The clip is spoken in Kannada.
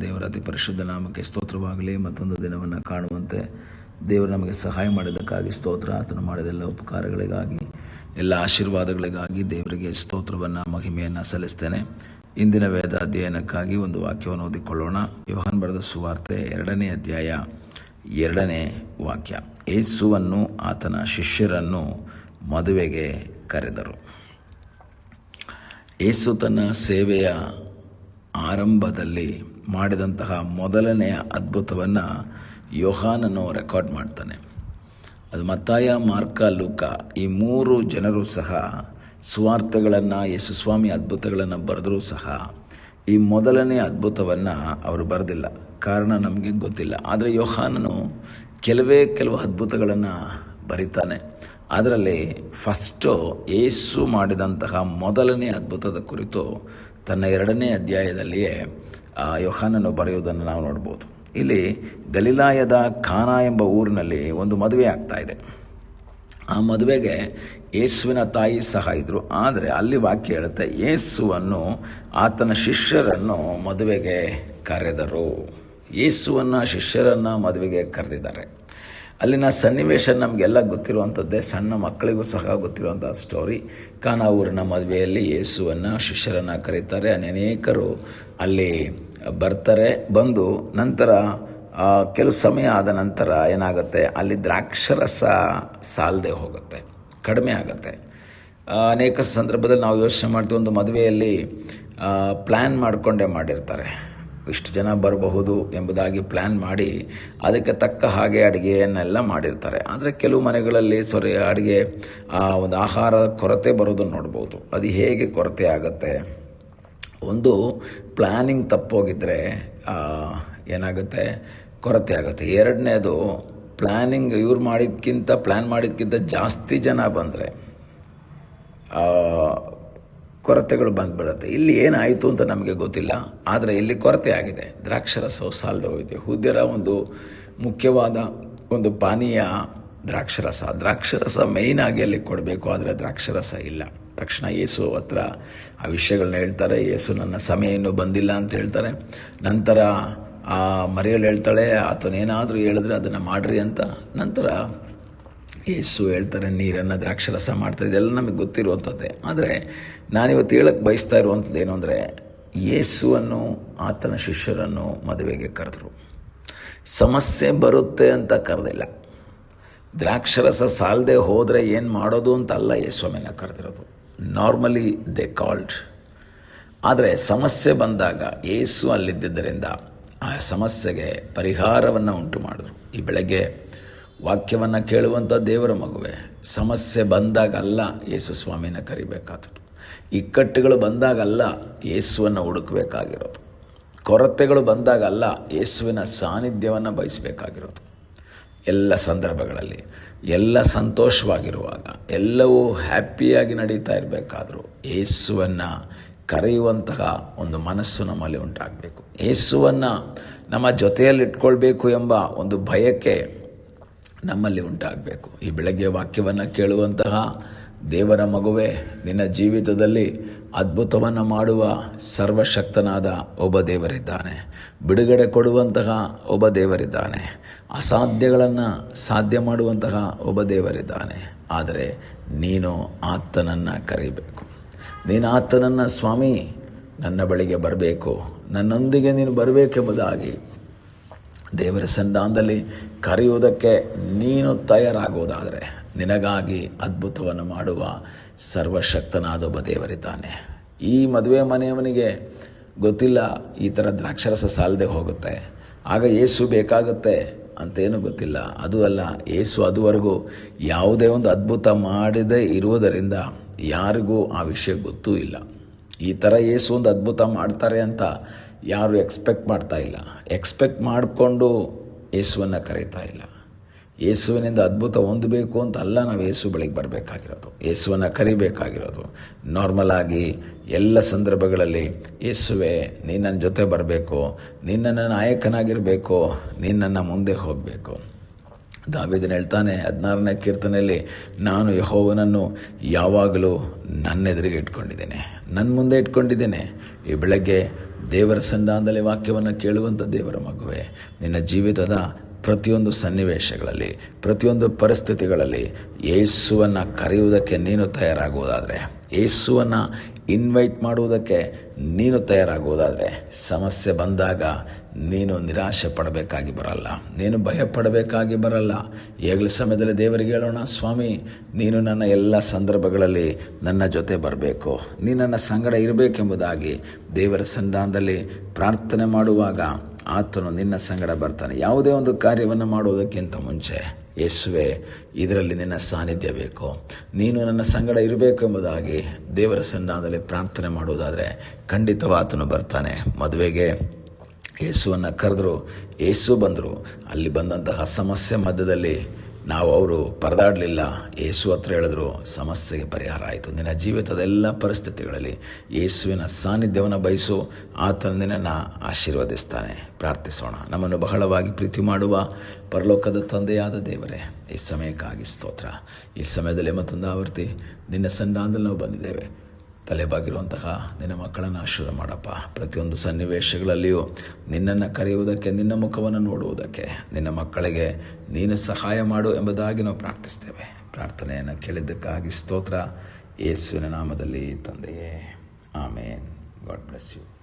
ದೇವರ ಅತಿ ಪರಿಶುದ್ಧ ನಾಮಕ್ಕೆ ಸ್ತೋತ್ರವಾಗಲಿ. ಮತ್ತೊಂದು ದಿನವನ್ನು ಕಾಣುವಂತೆ ದೇವರು ನಮಗೆ ಸಹಾಯ ಮಾಡಿದ್ದಕ್ಕಾಗಿ ಸ್ತೋತ್ರ. ಆತನು ಮಾಡಿದ ಎಲ್ಲ ಉಪಕಾರಗಳಿಗಾಗಿ, ಎಲ್ಲ ಆಶೀರ್ವಾದಗಳಿಗಾಗಿ ದೇವರಿಗೆ ಸ್ತೋತ್ರವನ್ನು, ಮಹಿಮೆಯನ್ನು ಸಲ್ಲಿಸ್ತೇನೆ. ಇಂದಿನ ವೇದ ಅಧ್ಯಯನಕ್ಕಾಗಿ ಒಂದು ವಾಕ್ಯವನ್ನು ಓದಿಕೊಳ್ಳೋಣ. ಯೋಹಾನ್ ಬರೆದ ಸುವಾರ್ತೆ 2ನೇ ಅಧ್ಯಾಯ 2ನೇ ವಾಕ್ಯ. ಯೇಸುವನ್ನು ಆತನ ಶಿಷ್ಯರನ್ನು ಮದುವೆಗೆ ಕರೆದರು. ಯೇಸು ತನ್ನ ಸೇವೆಯ ಆರಂಭದಲ್ಲಿ ಮಾಡಿದಂತಹ ಮೊದಲನೆಯ ಅದ್ಭುತವನ್ನು ಯೋಹಾನನು ರೆಕಾರ್ಡ್ ಮಾಡ್ತಾನೆ. ಅದು ಮತ್ತಾಯ, ಮಾರ್ಕ, ಲೂಕ ಈ 3 ಜನರು ಸಹ ಸುವಾರ್ತೆಗಳನ್ನು, ಯೇಸುಸ್ವಾಮಿ ಅದ್ಭುತಗಳನ್ನು ಬರೆದರೂ ಸಹ ಈ ಮೊದಲನೆಯ ಅದ್ಭುತವನ್ನು ಅವರು ಬರೆದಿಲ್ಲ. ಕಾರಣ ನಮಗೆ ಗೊತ್ತಿಲ್ಲ. ಆದರೆ ಯೋಹಾನನು ಕೆಲವು ಅದ್ಭುತಗಳನ್ನು ಬರೀತಾನೆ. ಅದರಲ್ಲಿ ಫಸ್ಟು ಯೇಸು ಮಾಡಿದಂತಹ ಮೊದಲನೇ ಅದ್ಭುತದ ಕುರಿತು ತನ್ನ 2ನೇ ಅಧ್ಯಾಯದಲ್ಲಿಯೇ ಯೋಹಾನನು ಬರೆಯುವುದನ್ನು ನಾವು ನೋಡ್ಬೋದು. ಇಲ್ಲಿ ಗಲಿಲಾಯದ ಕಾನಾ ಎಂಬ ಊರಿನಲ್ಲಿ ಒಂದು ಮದುವೆ ಆಗ್ತಾ ಇದೆ. ಆ ಮದುವೆಗೆ ಯೇಸುವಿನ ತಾಯಿ ಸಹ ಇದ್ದರು. ಆದರೆ ಅಲ್ಲಿ ವಾಕ್ಯ ಹೇಳುತ್ತೆ, ಯೇಸುವನ್ನು ಆತನ ಶಿಷ್ಯರನ್ನು ಮದುವೆಗೆ ಕರೆದರು. ಯೇಸುವನ್ನು ಶಿಷ್ಯರನ್ನು ಮದುವೆಗೆ ಕರೆದಿದ್ದಾರೆ. ಅಲ್ಲಿನ ಸನ್ನಿವೇಶ ನಮಗೆಲ್ಲ ಗೊತ್ತಿರುವಂಥದ್ದೇ, ಸಣ್ಣ ಮಕ್ಕಳಿಗೂ ಸಹ ಗೊತ್ತಿರುವಂಥ ಸ್ಟೋರಿ. ಕಾನಾ ಊರಿನ ಮದುವೆಯಲ್ಲಿ ಯೇಸುವನ್ನು ಶಿಷ್ಯರನ್ನು ಕರೀತಾರೆ. ಅನೇಕರು ಅಲ್ಲಿ ಬರ್ತಾರೆ. ಬಂದು ನಂತರ ಕೆಲವು ಸಮಯ ಆದ ನಂತರ ಏನಾಗುತ್ತೆ, ಅಲ್ಲಿ ದ್ರಾಕ್ಷರಸ ಸಾಲದೆ ಹೋಗುತ್ತೆ, ಕಡಿಮೆ ಆಗುತ್ತೆ. ಅನೇಕ ಸಂದರ್ಭದಲ್ಲಿ ನಾವು ಯೋಚನೆ ಮಾಡ್ತೀವಿ, ಒಂದು ಮದುವೆಯಲ್ಲಿ ಪ್ಲ್ಯಾನ್ ಮಾಡಿಕೊಂಡೇ ಮಾಡಿರ್ತಾರೆ, ಇಷ್ಟು ಜನ ಬರಬಹುದು ಎಂಬುದಾಗಿ ಪ್ಲ್ಯಾನ್ ಮಾಡಿ ಅದಕ್ಕೆ ತಕ್ಕ ಹಾಗೆ ಅಡುಗೆಯನ್ನೆಲ್ಲ ಮಾಡಿರ್ತಾರೆ. ಆದರೆ ಕೆಲವು ಮನೆಗಳಲ್ಲಿ ಅಡುಗೆ ಒಂದು ಆಹಾರ ಕೊರತೆ ಬರೋದನ್ನು ನೋಡ್ಬೋದು. ಅದು ಹೇಗೆ ಕೊರತೆ ಆಗುತ್ತೆ? ಒಂದು ಪ್ಲ್ಯಾನಿಂಗ್ ತಪ್ಪೋಗಿದ್ರೆ ಏನಾಗುತ್ತೆ, ಕೊರತೆ ಆಗುತ್ತೆ. ಎರಡನೇದು, ಪ್ಲ್ಯಾನಿಂಗ್ ಪ್ಲ್ಯಾನ್ ಮಾಡಿದ್ಕಿಂತ ಜಾಸ್ತಿ ಜನ ಬಂದರೆ ಕೊರತೆಗಳು ಬಂದುಬಿಡುತ್ತೆ. ಇಲ್ಲಿ ಏನಾಯಿತು ಅಂತ ನಮಗೆ ಗೊತ್ತಿಲ್ಲ. ಆದರೆ ಇಲ್ಲಿ ಕೊರತೆ ಆಗಿದೆ. ದ್ರಾಕ್ಷರಸವು ಸಾಲದೆ ಹೋಯಿತು. ಹುದ್ಯರ ಒಂದು ಮುಖ್ಯವಾದ ಒಂದು ಪಾನೀಯ ದ್ರಾಕ್ಷರಸ ಮೇಯ್ನಾಗಿ ಅಲ್ಲಿ ಕೊಡಬೇಕು. ಆದರೆ ದ್ರಾಕ್ಷರಸ ಇಲ್ಲ. ತಕ್ಷಣ ಯೇಸು ಹತ್ರ ಆ ವಿಷಯಗಳನ್ನ ಹೇಳ್ತಾರೆ. ಯೇಸು, ನನ್ನ ಸಮಯ ಇನ್ನೂ ಬಂದಿಲ್ಲ ಅಂತ ಹೇಳ್ತಾರೆ. ನಂತರ ಆ ಮರಿಯಳು ಹೇಳ್ತಾಳೆ, ಆತನೇನಾದರೂ ಹೇಳಿದ್ರೆ ಅದನ್ನು ಮಾಡ್ರಿ ಅಂತ. ನಂತರ ಯೇಸು ಹೇಳ್ತಾರೆ, ನೀರನ್ನು ದ್ರಾಕ್ಷರಸ ಮಾಡ್ತಾರೆ. ಇದೆಲ್ಲ ನಮಗೆ ಗೊತ್ತಿರುವಂಥದ್ದೇ. ಆದರೆ ನಾನಿವತ್ತು ಹೇಳಕ್ಕೆ ಬಯಸ್ತಾ ಇರುವಂಥದ್ದು ಏನು ಅಂದರೆ, ಯೇಸುವನ್ನು ಆತನ ಶಿಷ್ಯರನ್ನು ಮದುವೆಗೆ ಕರೆದರು. ಸಮಸ್ಯೆ ಬರುತ್ತೆ ಅಂತ ಕರೆದಿಲ್ಲ. ದ್ರಾಕ್ಷರಸ ಸಾಲದೆ ಹೋದರೆ ಏನು ಮಾಡೋದು ಅಂತ ಅಲ್ಲ ಯೇಸುವನ್ನು ಕರೆದಿರೋದು. Normally they called. ಆದರೆ ಸಮಸ್ಯೆ ಬಂದಾಗ ಯೇಸು ಅಲ್ಲಿದ್ದರಿಂದ ಆ ಸಮಸ್ಯೆಗೆ ಪರಿಹಾರವನ್ನು ಉಂಟು ಮಾಡಿದ್ರು. ಈ ಬೆಳಗ್ಗೆ ವಾಕ್ಯವನ್ನು ಕೇಳುವಂಥ ದೇವರ ಮಗುವೆ, ಸಮಸ್ಯೆ ಬಂದಾಗಲ್ಲ ಯೇಸು ಸ್ವಾಮಿನ ಕರಿಬೇಕಾದದ್ದು. ಇಕ್ಕಟ್ಟುಗಳು ಬಂದಾಗಲ್ಲ ಯೇಸುವನ್ನು ಹುಡುಕಬೇಕಾಗಿರೋದು. ಕೊರತೆಗಳು ಬಂದಾಗಲ್ಲ ಯೇಸುವಿನ ಸಾನ್ನಿಧ್ಯವನ್ನು ಬಯಸಬೇಕಾಗಿರೋದು. ಎಲ್ಲ ಸಂದರ್ಭಗಳಲ್ಲಿ, ಎಲ್ಲ ಸಂತೋಷವಾಗಿರುವಾಗ, ಎಲ್ಲವೂ ಹ್ಯಾಪಿಯಾಗಿ ನಡೀತಾ ಇರಬೇಕಾದ್ರೂ ಯೇಸುವನ್ನು ಕರೆಯುವಂತಹ ಒಂದು ಮನಸ್ಸು ನಮ್ಮಲ್ಲಿ ಉಂಟಾಗಬೇಕು. ಯೇಸುವನ್ನು ನಮ್ಮ ಜೊತೆಯಲ್ಲಿ ಇಟ್ಕೊಳ್ಬೇಕು ಎಂಬ ಒಂದು ಬಯಕೆ ನಮ್ಮಲ್ಲಿ ಉಂಟಾಗಬೇಕು. ಈ ಬೆಳಗ್ಗೆ ವಾಕ್ಯವನ್ನು ಕೇಳುವಂತಹ ದೇವರ ಮಗುವೆ, ನಿನ್ನ ಜೀವಿತದಲ್ಲಿ ಅದ್ಭುತವನ್ನು ಮಾಡುವ ಸರ್ವಶಕ್ತನಾದ ಒಬ್ಬ ದೇವರಿದ್ದಾನೆ. ಬಿಡುಗಡೆ ಕೊಡುವಂತಹ ಒಬ್ಬ ದೇವರಿದ್ದಾನೆ. ಅಸಾಧ್ಯಗಳನ್ನು ಸಾಧ್ಯ ಮಾಡುವಂತಹ ಒಬ್ಬ ದೇವರಿದ್ದಾನೆ. ಆದರೆ ನೀನು ಆತನನ್ನು ಕರೀಬೇಕು. ನೀನು ಆತನನ್ನು, ಸ್ವಾಮಿ ನನ್ನ ಬಳಿಗೆ ಬರಬೇಕು, ನನ್ನೊಂದಿಗೆ ನೀನು ಬರಬೇಕೆಂಬುದಾಗಿ ದೇವರ ಸನ್ನಿಧಾನದಲ್ಲಿ ಕರೆಯುವುದಕ್ಕೆ ನೀನು ತಯಾರಾಗುವುದಾದರೆ ನಿನಗಾಗಿ ಅದ್ಭುತವನ್ನು ಮಾಡುವ ಸರ್ವಶಕ್ತನಾದ ಒಬ್ಬ ದೇವರಿದ್ದಾನೆ. ಈ ಮದುವೆ ಮನೆಯವನಿಗೆ ಗೊತ್ತಿಲ್ಲ ಈ ಥರ ದ್ರಾಕ್ಷರಸ ಸಾಲದೆ ಹೋಗುತ್ತೆ, ಆಗ ಯೇಸು ಬೇಕಾಗುತ್ತೆ ಅಂತೇನು ಗೊತ್ತಿಲ್ಲ. ಅದು ಅಲ್ಲ, ಯೇಸು ಅದುವರೆಗೂ ಯಾವುದೇ ಒಂದು ಅದ್ಭುತ ಮಾಡದೇ ಇರುವುದರಿಂದ ಯಾರಿಗೂ ಆ ವಿಷಯ ಗೊತ್ತೂ ಇಲ್ಲ. ಈ ಥರ ಯೇಸು ಒಂದು ಅದ್ಭುತ ಮಾಡ್ತಾರೆ ಅಂತ ಯಾರು ಎಕ್ಸ್ಪೆಕ್ಟ್ ಮಾಡ್ತಾ ಇಲ್ಲ. ಎಕ್ಸ್ಪೆಕ್ಟ್ ಮಾಡಿಕೊಂಡು ಯೇಸುವನ್ನು ಕರೀತಾ ಇಲ್ಲ. ಯೇಸುವಿನಿಂದ ಅದ್ಭುತ ಹೊಂದಬೇಕು ಅಂತ ಅಲ್ಲ ನಾವು ಯೇಸು ಬಳಿಗೆ ಬರಬೇಕಾಗಿರೋದು, ಯೇಸುವನ್ನು ಕರಿಬೇಕಾಗಿರೋದು. ನಾರ್ಮಲ್ ಆಗಿ ಎಲ್ಲ ಸಂದರ್ಭಗಳಲ್ಲಿ ಯೇಸುವೆ ನೀನು ನನ್ನ ಜೊತೆ ಬರಬೇಕು, ನೀನು ನನ್ನ ನಾಯಕನಾಗಿರಬೇಕು, ನೀನು ನನ್ನ ಮುಂದೆ ಹೋಗಬೇಕು. ದಾವೀದನು ಹೇಳ್ತಾನೆ 16ನೇ ಕೀರ್ತನೆಯಲ್ಲಿ, ನಾನು ಯೆಹೋವನನ್ನು ಯಾವಾಗಲೂ ನನ್ನೆದುರಿಗೆ ಇಟ್ಕೊಂಡಿದ್ದೇನೆ, ನನ್ನ ಮುಂದೆ ಇಟ್ಕೊಂಡಿದ್ದೇನೆ. ಈ ಬೆಳಗ್ಗೆ ದೇವರ ಸನ್ನಿಧಾನದಲ್ಲಿ ವಾಕ್ಯವನ್ನು ಕೇಳುವಂಥ ದೇವರ ಮಗುವೆ, ನಿನ್ನ ಜೀವಿತದ ಪ್ರತಿಯೊಂದು ಸನ್ನಿವೇಶಗಳಲ್ಲಿ, ಪ್ರತಿಯೊಂದು ಪರಿಸ್ಥಿತಿಗಳಲ್ಲಿ ಯೇಸುವನ್ನು ಕರೆಯುವುದಕ್ಕೆ ನೀನು ತಯಾರಾಗುವುದಾದರೆ, ಯೇಸುವನ್ನು ಇನ್ವೈಟ್ ಮಾಡುವುದಕ್ಕೆ ನೀನು ತಯಾರಾಗುವುದಾದರೆ, ಸಮಸ್ಯೆ ಬಂದಾಗ ನೀನು ನಿರಾಶೆ ಪಡಬೇಕಾಗಿ ಬರಲ್ಲ, ನೀನು ಭಯಪಡಬೇಕಾಗಿ ಬರಲ್ಲ. ಈಗಲ ಸಮಯದಲ್ಲಿ ದೇವರಿಗೆ ಹೇಳೋಣ, ಸ್ವಾಮಿ ನೀನು ನನ್ನ ಎಲ್ಲ ಸಂದರ್ಭಗಳಲ್ಲಿ ನನ್ನ ಜೊತೆ ಬರಬೇಕು, ನೀನು ನನ್ನ ಸಂಗಡ ಇರಬೇಕೆಂಬುದಾಗಿ ದೇವರ ಸನ್ನಿಧಾನದಲ್ಲಿ ಪ್ರಾರ್ಥನೆ ಮಾಡುವಾಗ ಆತನು ನಿನ್ನ ಸಂಗಡ ಬರ್ತಾನೆ. ಯಾವುದೇ ಒಂದು ಕಾರ್ಯವನ್ನು ಮಾಡುವುದಕ್ಕಿಂತ ಮುಂಚೆ, ಯೇಸುವೆ ಇದರಲ್ಲಿ ನಿನ್ನ ಸಾನ್ನಿಧ್ಯ ಬೇಕು, ನೀನು ನನ್ನ ಸಂಗಡ ಇರಬೇಕು ಎಂಬುದಾಗಿ ದೇವರ ಸನ್ನಿಧಾನದಲ್ಲಿ ಪ್ರಾರ್ಥನೆ ಮಾಡುವುದಾದರೆ ಖಂಡಿತವಾಗಿ ಆತನು ಬರ್ತಾನೆ. ಮದುವೆಗೆ ಯೇಸುವನ್ನು ಕರೆದ್ರು, ಯೇಸು ಬಂದರು. ಅಲ್ಲಿ ಬಂದಂತಹ ಸಮಸ್ಯೆ ಮಧ್ಯದಲ್ಲಿ ಅವರು ಪರದಾಡಲಿಲ್ಲ. ಯೇಸು ಹತ್ರ ಹೇಳಿದ್ರು, ಸಮಸ್ಯೆಗೆ ಪರಿಹಾರ ಆಯಿತು. ನಿನ್ನ ಜೀವಿತದ ಎಲ್ಲ ಪರಿಸ್ಥಿತಿಗಳಲ್ಲಿ ಯೇಸುವಿನ ಸಾನ್ನಿಧ್ಯವನ್ನು ಬಯಸು, ಆತನು ನಿನ್ನನ್ನು ಆಶೀರ್ವದಿಸ್ತಾನೆ. ಪ್ರಾರ್ಥಿಸೋಣ. ನಮ್ಮನ್ನು ಬಹಳವಾಗಿ ಪ್ರೀತಿ ಮಾಡುವ ಪರಲೋಕದ ತಂದೆಯಾದ ದೇವರೇ, ಈ ಸಮಯಕ್ಕಾಗಿ ಸ್ತೋತ್ರ. ಈ ಸಮಯದಲ್ಲಿ ಮತ್ತೊಂದು ಆವರ್ತಿ ನಿನ್ನ ಸನ್ನಿಧಾನದಲ್ಲಿ ನಾವು ಬಂದಿದ್ದೇವೆ. ತಲೆಬಾಗಿರುವಂತಹ ನಿನ್ನ ಮಕ್ಕಳನ್ನು ಆಶೀರ್ವಾದ ಮಾಡಪ್ಪ. ಪ್ರತಿಯೊಂದು ಸನ್ನಿವೇಶಗಳಲ್ಲಿಯೂ ನಿನ್ನನ್ನು ಕರೆಯುವುದಕ್ಕೆ, ನಿನ್ನ ಮುಖವನ್ನು ನೋಡುವುದಕ್ಕೆ ನಿನ್ನ ಮಕ್ಕಳಿಗೆ ನೀನು ಸಹಾಯ ಮಾಡು ಎಂಬುದಾಗಿ ನಾವು ಪ್ರಾರ್ಥಿಸ್ತೇವೆ. ಪ್ರಾರ್ಥನೆಯನ್ನು ಕೇಳಿದ್ದಕ್ಕಾಗಿ ಸ್ತೋತ್ರ. ಯೇಸುವಿನ ನಾಮದಲ್ಲಿ ತಂದೆಯೇ, ಆಮೇನ್. God bless you.